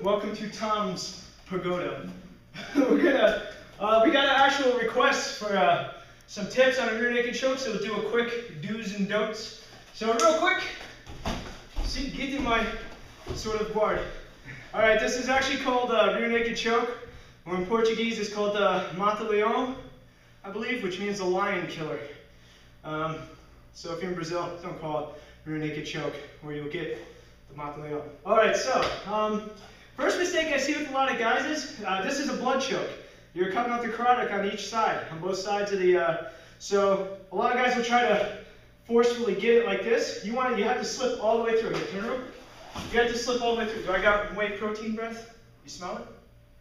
welcome to Tom's Pagoda. We got an actual request for some tips on a rear naked choke, so we'll do a quick do's and don'ts. So real quick, get in my sort of guard. All right, this is actually called rear naked choke, or in Portuguese it's called mata-leão, I believe, which means a lion killer. So if you're in Brazil, don't call it rear naked choke, or you'll get the mata-leão. All right, so first mistake I see with a lot of guys is this is a blood choke. You're cutting out the carotid on each side, on both sides of the. So a lot of guys will try to forcefully get it like this. You have to slip all the way through. Here, turn around. You have to slip all the way through. Do I got whey protein breath? You smell it?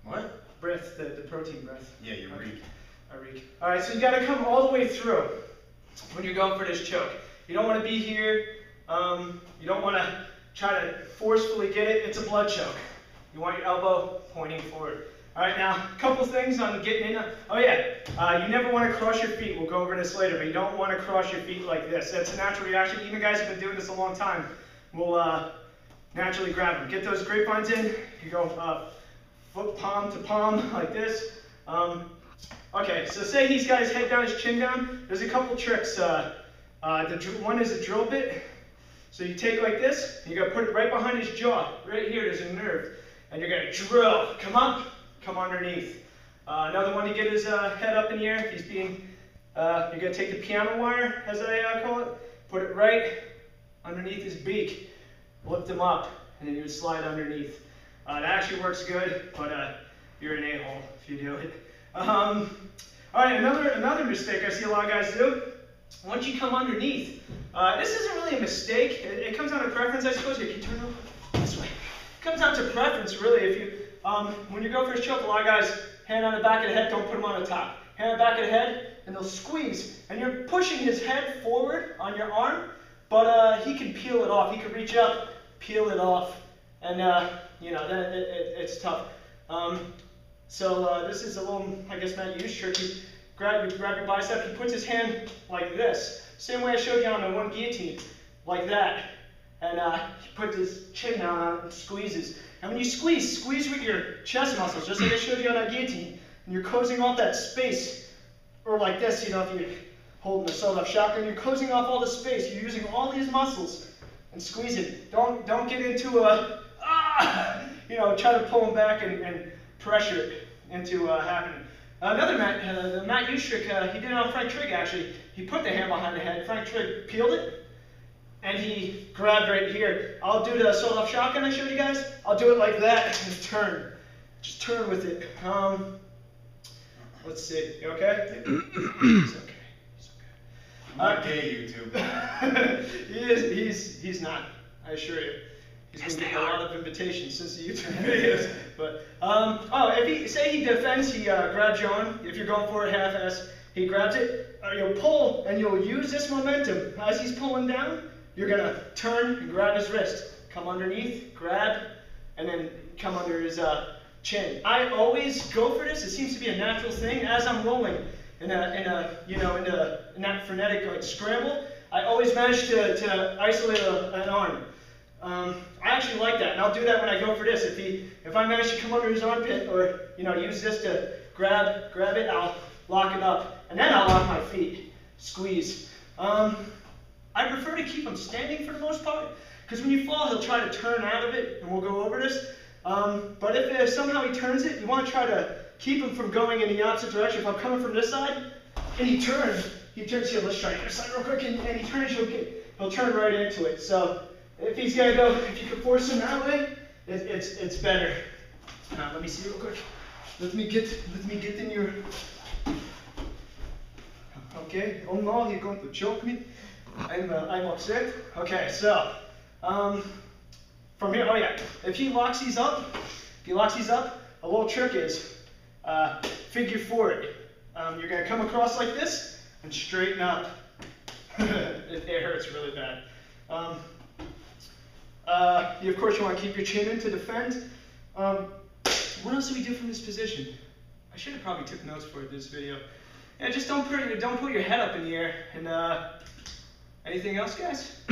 What? Breath, the protein breath. Yeah, you reek. I reek. All right, so you got to come all the way through when you're going for this choke. You don't want to be here. You don't want to try to forcefully get it. It's a blood choke. You want your elbow pointing forward. All right, now a couple things on getting in. Oh yeah, you never want to cross your feet. We'll go over this later, but you don't want to cross your feet like this. That's a natural reaction. Even guys who've been doing this a long time will naturally grab them. Get those grapevines in. You go foot palm to palm like this. Okay, so say he's got his head down, his chin down. There's a couple tricks. One is a drill bit. So you take like this, and you're going to put it right behind his jaw. Right here, there's a nerve. And you're going to drill. Come up, come underneath. Another one to get his head up in the air. If he's being, you're going to take the piano wire, as I call it, put it right underneath his beak. Lift him up, and then you would slide underneath. That actually works good, but you're an a-hole if you do it. All right, another mistake I see a lot of guys do. Once you come underneath, this isn't really a mistake. It comes down to preference, I suppose. If you turn over this way, it comes down to preference, really. If you, when you go for a choke, a lot of guys hand on the back of the head, don't put them on the top. Hand on the back of the head, and they'll squeeze, and you're pushing his head forward on your arm, but he can peel it off. He can reach up, peel it off, and you know, then it's tough. So this is a little, I guess, Matt Hughes trick. You grab your bicep. He puts his hand like this, same way I showed you on the one guillotine, like that, and he puts his chin down on it and squeezes. And when you squeeze with your chest muscles, just like I showed you on that guillotine, and you're closing off that space, or like this, you know, if you're holding a sawed-off shotgun, you're closing off all the space. You're using all these muscles and squeezing. Don't get into a you know, try to pull them back and pressure it into happening. Another Matt Hughes trick, he did it on Frank Trigg actually. He put the hand behind the head. Frank Trigg peeled it, and he grabbed right here. I'll do the sawed-off shotgun I showed you guys. I'll do it like that and turn. Just turn with it. Let's see. You okay? He's okay. He's okay. Okay, YouTube. He's not. I assure you. He's been getting a lot of invitations since the YouTube videos. But say he defends, he grabs you on. If you're going for a half-ass, he grabs it. You'll pull, and you'll use this momentum as he's pulling down. You're gonna turn and grab his wrist. Come underneath, grab, and then come under his chin. I always go for this. It seems to be a natural thing as I'm rolling in that frenetic like scramble. I always manage to isolate an arm. I actually like that, and I'll do that when I go for this. If I manage to come under his armpit, or use this to grab it, I'll lock it up, and then I'll lock my feet, squeeze. I prefer to keep him standing for the most part, because when you fall, he'll try to turn out of it, and we'll go over this. But if somehow he turns it, you want to try to keep him from going in the opposite direction. If I'm coming from this side, and he turns here. Let's try this side real quick, and he turns, he'll turn right into it. So if he's gonna go, if you can force him that way, it's better. Let me see real quick. Let me get in your. Okay. Oh no, he's going to choke me. I'm upset. Okay, so from here. Oh yeah. If he locks these up, a little trick is figure four it. You're gonna come across like this and straighten up. It hurts really bad. Of course, you want to keep your chin in to defend. What else do we do from this position? I should have probably took notes for this video. Yeah, just don't put your head up in the air. And anything else, guys?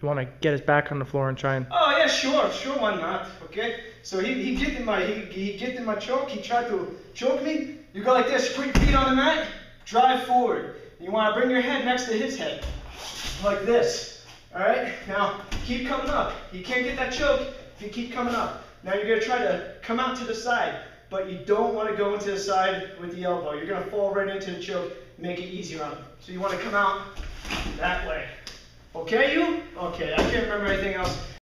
You want to get his back on the floor and try and... Oh yeah, sure, why not? Okay. So he get in my choke. He tried to choke me. You go like this, put your feet on the mat, drive forward. You want to bring your head next to his head, like this. All right. Now keep coming up. He can't get that choke if you keep coming up. Now you're gonna try to come out to the side, but you don't want to go into the side with the elbow. You're gonna fall right into the choke. Make it easier on him. So you want to come out that way. Okay, you? Okay, I can't remember anything else.